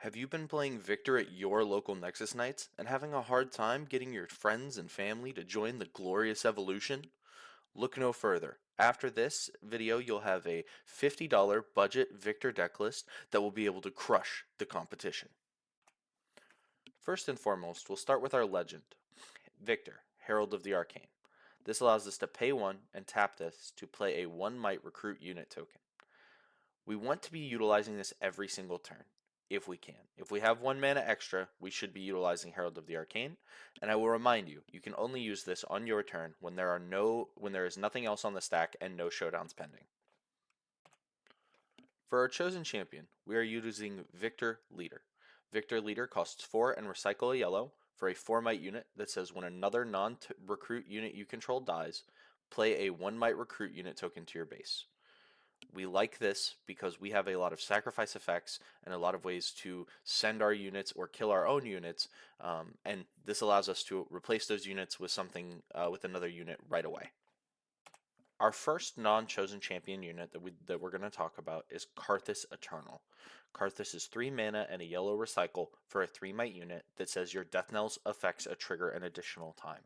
Have you been playing Victor at your local Nexus nights and having a hard time getting your friends and family to join the glorious evolution? Look no further. After this video, you'll have a $50 budget Victor decklist that will be able to crush the competition. First and foremost, we'll start with our legend, Victor, Herald of the Arcane. This allows us to pay 1 and tap this to play a 1 might recruit unit token. We want to be utilizing this every single turn, if we can. If we have 1 mana extra, we should be utilizing Herald of the Arcane, and I will remind you, you can only use this on your turn when there is nothing else on the stack and no showdowns pending. For our chosen champion, we are using Viktor Leader. Viktor Leader costs 4 and recycle a yellow for a 4 might unit that says when another non-recruit unit you control dies, play a 1 might recruit unit token to your base. We like this because we have a lot of sacrifice effects and a lot of ways to send our units or kill our own units, and this allows us to replace those units with something with another unit right away. Our first non-chosen champion unit that we're going to talk about is Karthus Eternal. Karthus is 3 mana and a yellow recycle for a 3 might unit that says your Deathknell's effects trigger an additional time.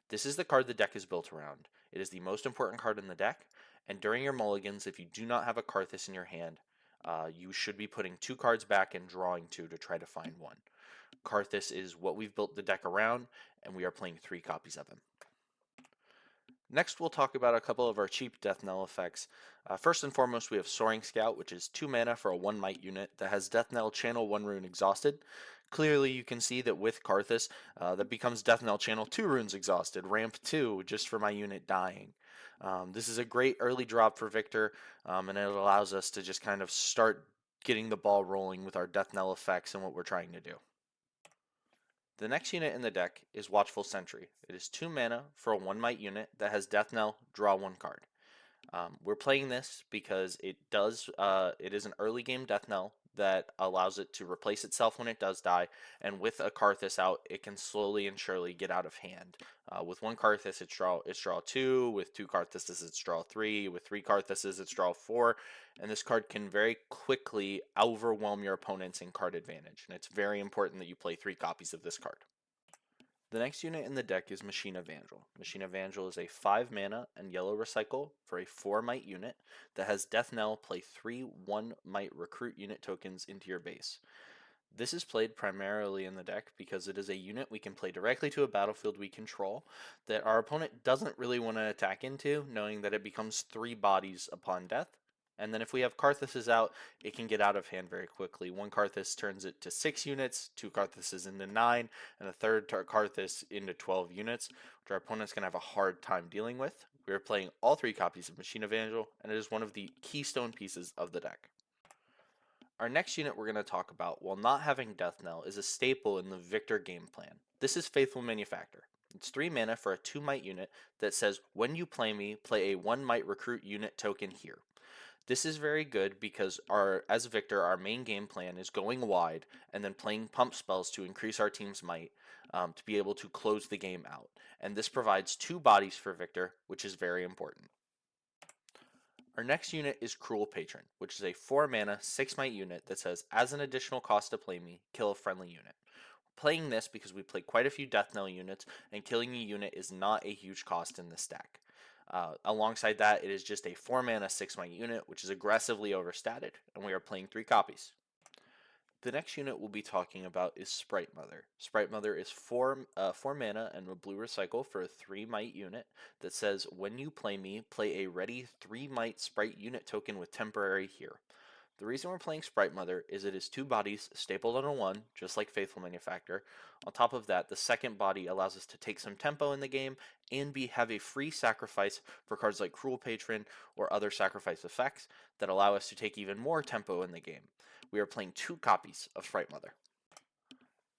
This is the card the deck is built around. It is the most important card in the deck, and during your mulligans, if you do not have a Karthus in your hand, you should be putting 2 cards back and drawing 2 to try to find 1. Karthus is what we've built the deck around, and we are playing 3 copies of him. Next, we'll talk about a couple of our cheap Deathknell effects. First and foremost, we have Soaring Scout, which is 2 mana for a 1 might unit that has Deathknell Channel 1 rune exhausted. Clearly, you can see that with Karthus, that becomes Deathknell Channel 2 runes exhausted, ramp 2, just for my unit dying. This is a great early drop for Victor, and it allows us to just kind of start getting the ball rolling with our Deathknell effects and what we're trying to do. The next unit in the deck is Watchful Sentry. It is 2 mana for a 1 might unit that has Deathknell, draw 1 card. We're playing this because it is an early game Deathknell that allows it to replace itself when it does die, and with a Karthus out, it can slowly and surely get out of hand. With 1 Karthus, it's draw 2, with 2 Karthuses, it's draw 3, with 3 Karthuses, it's draw 4, and this card can very quickly overwhelm your opponents in card advantage, and it's very important that you play 3 copies of this card. The next unit in the deck is Machine Evangel. Machine Evangel is a 5 mana and yellow recycle for a 4 might unit that has Deathknell play 3 1 might recruit unit tokens into your base. This is played primarily in the deck because it is a unit we can play directly to a battlefield we control that our opponent doesn't really want to attack into, knowing that it becomes 3 bodies upon death. And then if we have Karthuses out, it can get out of hand very quickly. 1 Karthus turns it to 6 units, 2 Karthuses into 9, and a third Karthus into 12 units, which our opponent's going to have a hard time dealing with. We are playing all 3 copies of Machine Evangel, and it is one of the keystone pieces of the deck. Our next unit we're going to talk about, while not having Deathknell, is a staple in the Victor game plan. This is Faithful Manufactor. It's 3 mana for a 2 might unit that says, when you play me, play a 1 might recruit unit token here. This is very good because as Victor, our main game plan is going wide and then playing pump spells to increase our team's might to be able to close the game out. And this provides 2 bodies for Victor, which is very important. Our next unit is Cruel Patron, which is a 4 mana, 6 might unit that says, as an additional cost to play me, kill a friendly unit. We're playing this because we play quite a few Deathknell units, and killing a unit is not a huge cost in this deck. Alongside that, it is just a 4 mana 6 might unit, which is aggressively overstated, and we are playing 3 copies. The next unit we'll be talking about is Sprite Mother. Sprite Mother is 4 mana and a blue recycle for a 3 might unit that says, when you play me, play a ready 3 might sprite unit token with temporary here. The reason we're playing Sprite Mother is it is 2 bodies stapled on a 1, just like Faithful Manufactor. On top of that, the second body allows us to take some tempo in the game and have a free sacrifice for cards like Cruel Patron or other sacrifice effects that allow us to take even more tempo in the game. We are playing 2 copies of Sprite Mother.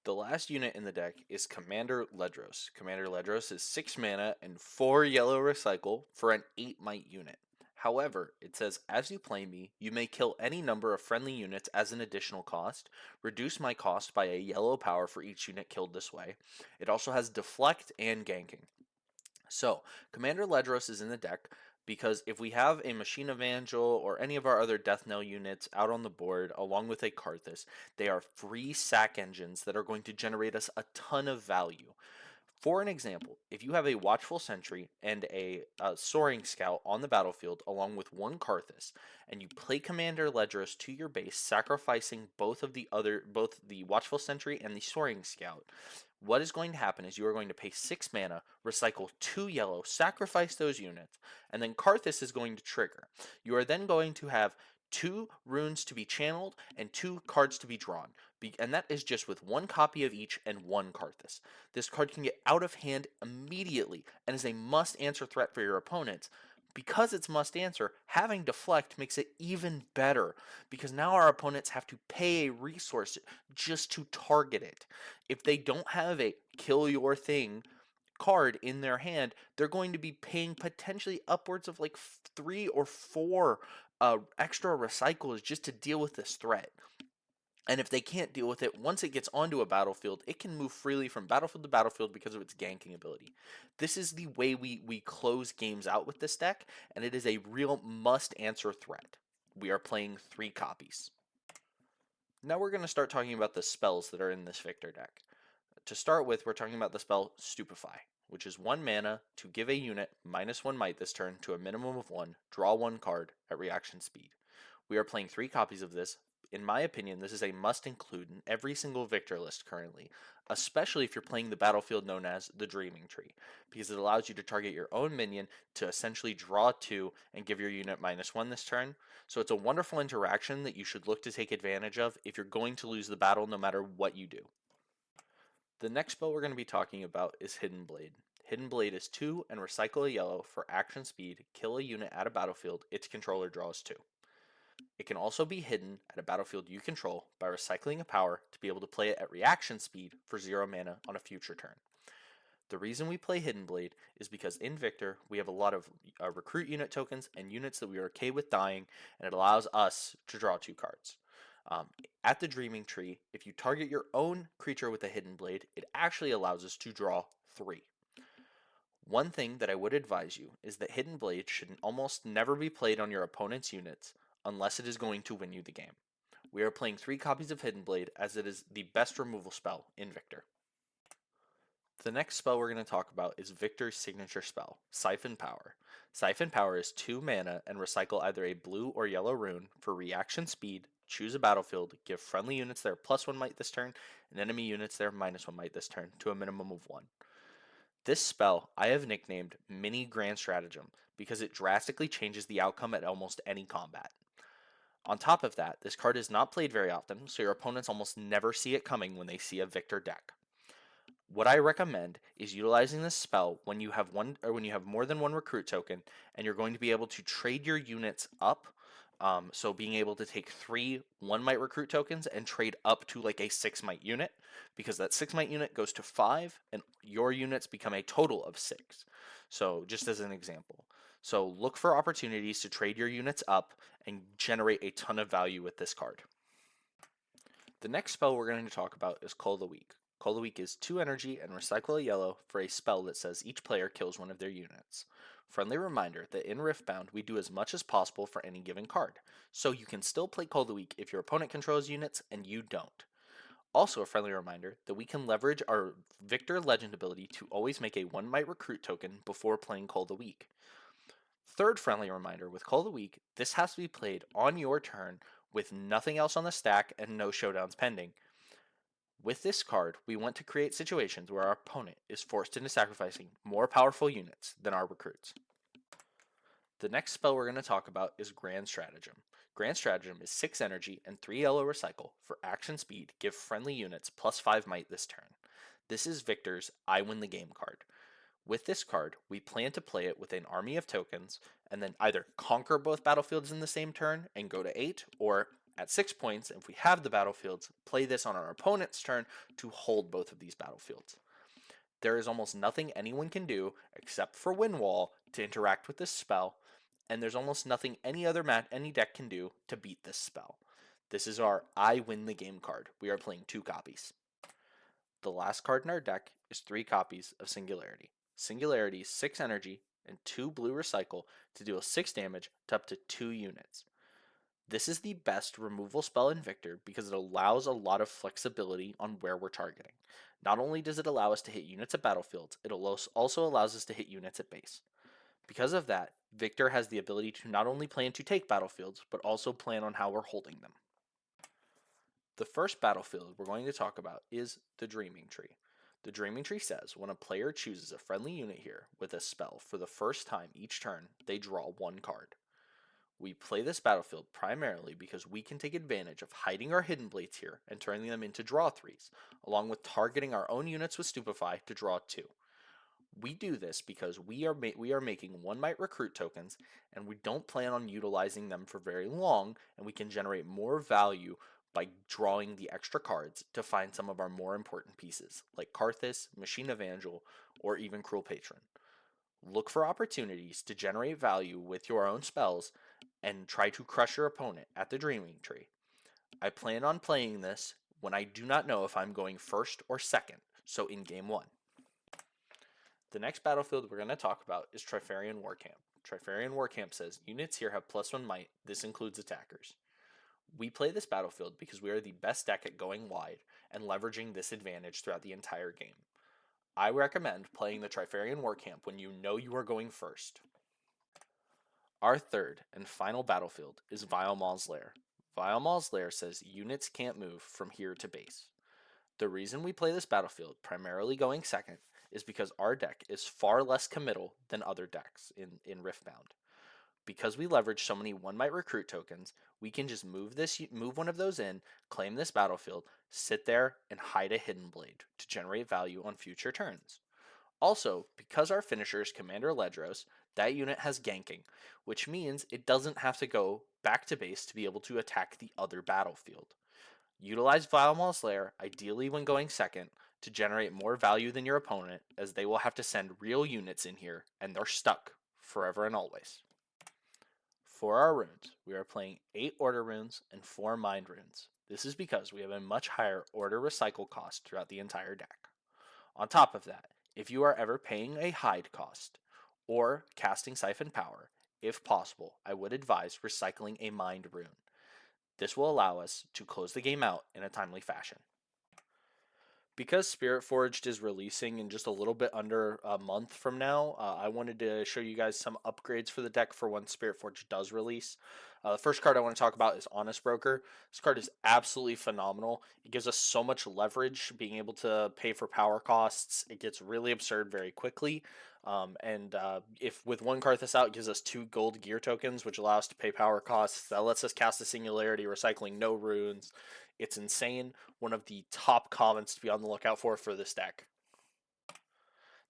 The last unit in the deck is Commander Ledros. Commander Ledros is 6 mana and 4 yellow recycle for an 8 might unit. However, it says, as you play me, you may kill any number of friendly units as an additional cost, reduce my cost by a yellow power for each unit killed this way. It also has deflect and ganking. So, Commander Ledros is in the deck because if we have a Machine Evangel or any of our other Deathknell units out on the board along with a Karthus, they are free sack engines that are going to generate us a ton of value. For an example, if you have a Watchful Sentry and a Soaring Scout on the battlefield along with one Karthus, and you play Commander Ledros to your base, sacrificing both the Watchful Sentry and the Soaring Scout, what is going to happen is you are going to pay 6 mana, recycle 2 yellow, sacrifice those units, and then Karthus is going to trigger. You are then going to have 2 runes to be channeled and 2 cards to be drawn. And that is just with 1 copy of each and 1 Karthus. This card can get out of hand immediately and is a must answer threat for your opponents. Because it's must answer, having deflect makes it even better because now our opponents have to pay a resource just to target it. If they don't have a kill your thing card in their hand, they're going to be paying potentially upwards of like 3 or 4 extra recycles just to deal with this threat. And if they can't deal with it, once it gets onto a battlefield, it can move freely from battlefield to battlefield because of its ganking ability. This is the way we close games out with this deck, and it is a real must-answer threat. We are playing 3 copies. Now we're going to start talking about the spells that are in this Viktor deck. To start with, we're talking about the spell Stupefy, which is 1 mana to give a unit -1 might this turn to a minimum of 1, draw 1 card at reaction speed. We are playing 3 copies of this. In my opinion, this is a must include in every single Viktor list currently, especially if you're playing the battlefield known as the Dreaming Tree, because it allows you to target your own minion to essentially draw 2 and give your unit -1 this turn. So it's a wonderful interaction that you should look to take advantage of if you're going to lose the battle no matter what you do. The next spell we're going to be talking about is Hidden Blade. Hidden Blade is 2 and recycle a yellow for action speed, kill a unit at a battlefield, its controller draws 2. It can also be hidden at a battlefield you control by recycling a power to be able to play it at reaction speed for 0 mana on a future turn. The reason we play Hidden Blade is because in Viktor we have a lot of recruit unit tokens and units that we are okay with dying, and it allows us to draw 2 cards. At the Dreaming Tree, if you target your own creature with a Hidden Blade, it actually allows us to draw 3. One thing that I would advise you is that Hidden Blade should almost never be played on your opponent's units unless it is going to win you the game. We are playing 3 copies of Hidden Blade as it is the best removal spell in Viktor. The next spell we're going to talk about is Viktor's signature spell, Siphon Power. Siphon Power is 2 mana and recycle either a blue or yellow rune for reaction speed, choose a battlefield, give friendly units their +1 might this turn, and enemy units their -1 might this turn to a minimum of 1. This spell I have nicknamed Mini Grand Stratagem because it drastically changes the outcome at almost any combat. On top of that, this card is not played very often, so your opponents almost never see it coming when they see a Viktor deck. What I recommend is utilizing this spell when you have more than 1 recruit token and you're going to be able to trade your units up. So being able to take 3 1 might recruit tokens and trade up to like a 6 might unit, because that 6 might unit goes to 5 and your units become a total of 6. So just as an example. So look for opportunities to trade your units up and generate a ton of value with this card. The next spell we're going to talk about is Cull the Weak. Cull the Weak is 2 energy and recycle a yellow for a spell that says each player kills one of their units. Friendly reminder that in Riftbound we do as much as possible for any given card, so you can still play Cull the Weak if your opponent controls units and you don't. Also a friendly reminder that we can leverage our Viktor Legend ability to always make a 1 might recruit token before playing Cull the Weak. Third friendly reminder, with Cull the Weak, this has to be played on your turn with nothing else on the stack and no showdowns pending. With this card, we want to create situations where our opponent is forced into sacrificing more powerful units than our recruits. The next spell we're going to talk about is Grand Stratagem. Grand Stratagem is 6 energy and 3 yellow recycle for action speed, give friendly units +5 might this turn. This is Viktor's I Win the Game card. With this card, we plan to play it with an army of tokens and then either conquer both battlefields in the same turn and go to 8, or at 6 points, if we have the battlefields, play this on our opponent's turn to hold both of these battlefields. There is almost nothing anyone can do except for Windwall to interact with this spell, and there's almost nothing any deck can do to beat this spell. This is our I Win the Game card. We are playing 2 copies. The last card in our deck is 3 copies of Singularity. Singularity is 6 energy and 2 blue recycle to deal 6 damage to up to 2 units. This is the best removal spell in Victor because it allows a lot of flexibility on where we're targeting. Not only does it allow us to hit units at battlefields, it also allows us to hit units at base. Because of that, Victor has the ability to not only plan to take battlefields, but also plan on how we're holding them. The first battlefield we're going to talk about is the Dreaming Tree. The Dreaming Tree says when a player chooses a friendly unit here with a spell for the first time each turn, they draw 1 card. We play this battlefield primarily because we can take advantage of hiding our hidden blades here and turning them into draw 3s, along with targeting our own units with Stupefy to draw 2. We do this because we are making 1 might recruit tokens, and we don't plan on utilizing them for very long, and we can generate more value by drawing the extra cards to find some of our more important pieces, like Karthus, Machine Evangel, or even Cruel Patron. Look for opportunities to generate value with your own spells and try to crush your opponent at the Dreaming Tree. I plan on playing this when I do not know if I'm going first or second, so in game 1. The next battlefield we're going to talk about is Trifarian Warcamp. Trifarian Warcamp says units here have +1 might, this includes attackers. We play this battlefield because we are the best deck at going wide and leveraging this advantage throughout the entire game. I recommend playing the Trifarian Warcamp when you know you are going first. Our third and final battlefield is Vile Maw's Lair. Vile Maw's Lair says units can't move from here to base. The reason we play this battlefield, primarily going second, is because our deck is far less committal than other decks in Riftbound. Because we leverage so many 1 might recruit tokens, we can just move one of those in, claim this battlefield, sit there, and hide a hidden blade to generate value on future turns. Also, because our finisher is Commander Ledros, that unit has ganking, which means it doesn't have to go back to base to be able to attack the other battlefield. Utilize Vile Maw's Lair, ideally when going second, to generate more value than your opponent, as they will have to send real units in here, and they're stuck forever and always. For our runes, we are playing 8 Order runes and 4 Mind runes. This is because we have a much higher Order recycle cost throughout the entire deck. On top of that, if you are ever paying a hide cost or casting Siphon Power, if possible, I would advise recycling a Mind rune. This will allow us to close the game out in a timely fashion. Because Spirit Forged is releasing in just a little bit under a month from now, I wanted to show you guys some upgrades for the deck for when Spirit Forged does release. The first card I want to talk about is Honest Broker. This card is absolutely phenomenal. It gives us so much leverage, being able to pay for power costs. It gets really absurd very quickly. If with 1 Karthus out, it gives us 2 gold gear tokens, which allow us to pay power costs. That lets us cast a Singularity, recycling no runes. It's insane. One of the top commons to be on the lookout for this deck.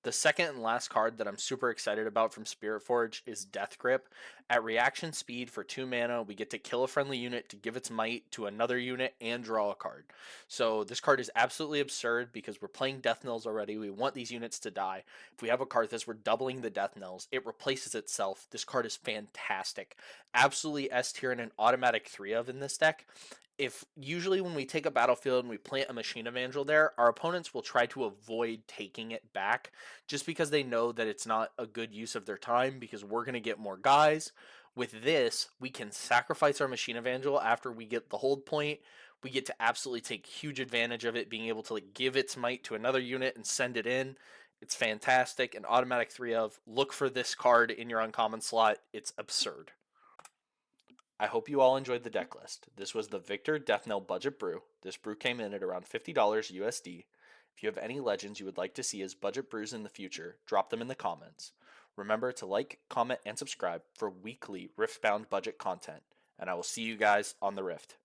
The second and last card that I'm super excited about from Spirit Forge is Death Grip. At reaction speed for 2 mana, we get to kill a friendly unit to give its might to another unit and draw a card. So this card is absolutely absurd because we're playing Deathknells already. We want these units to die. If we have a Karthus, we're doubling the Deathknells. It replaces itself. This card is fantastic. Absolutely S tier and an automatic 3 of in this deck. If usually when we take a battlefield and we plant a Machine Evangel there, our opponents will try to avoid taking it back just because they know that it's not a good use of their time because we're going to get more guys. With this, we can sacrifice our Machine Evangel after we get the hold point. We get to absolutely take huge advantage of it, being able to give its might to another unit and send it in. It's fantastic. An automatic 3 of. Look for this card in your uncommon slot. It's absurd. I hope you all enjoyed the deck list. This was the Viktor Deathknell Budget Brew. This brew came in at around $50 USD. If you have any legends you would like to see as budget brews in the future, drop them in the comments. Remember to like, comment, and subscribe for weekly Riftbound budget content, and I will see you guys on the Rift.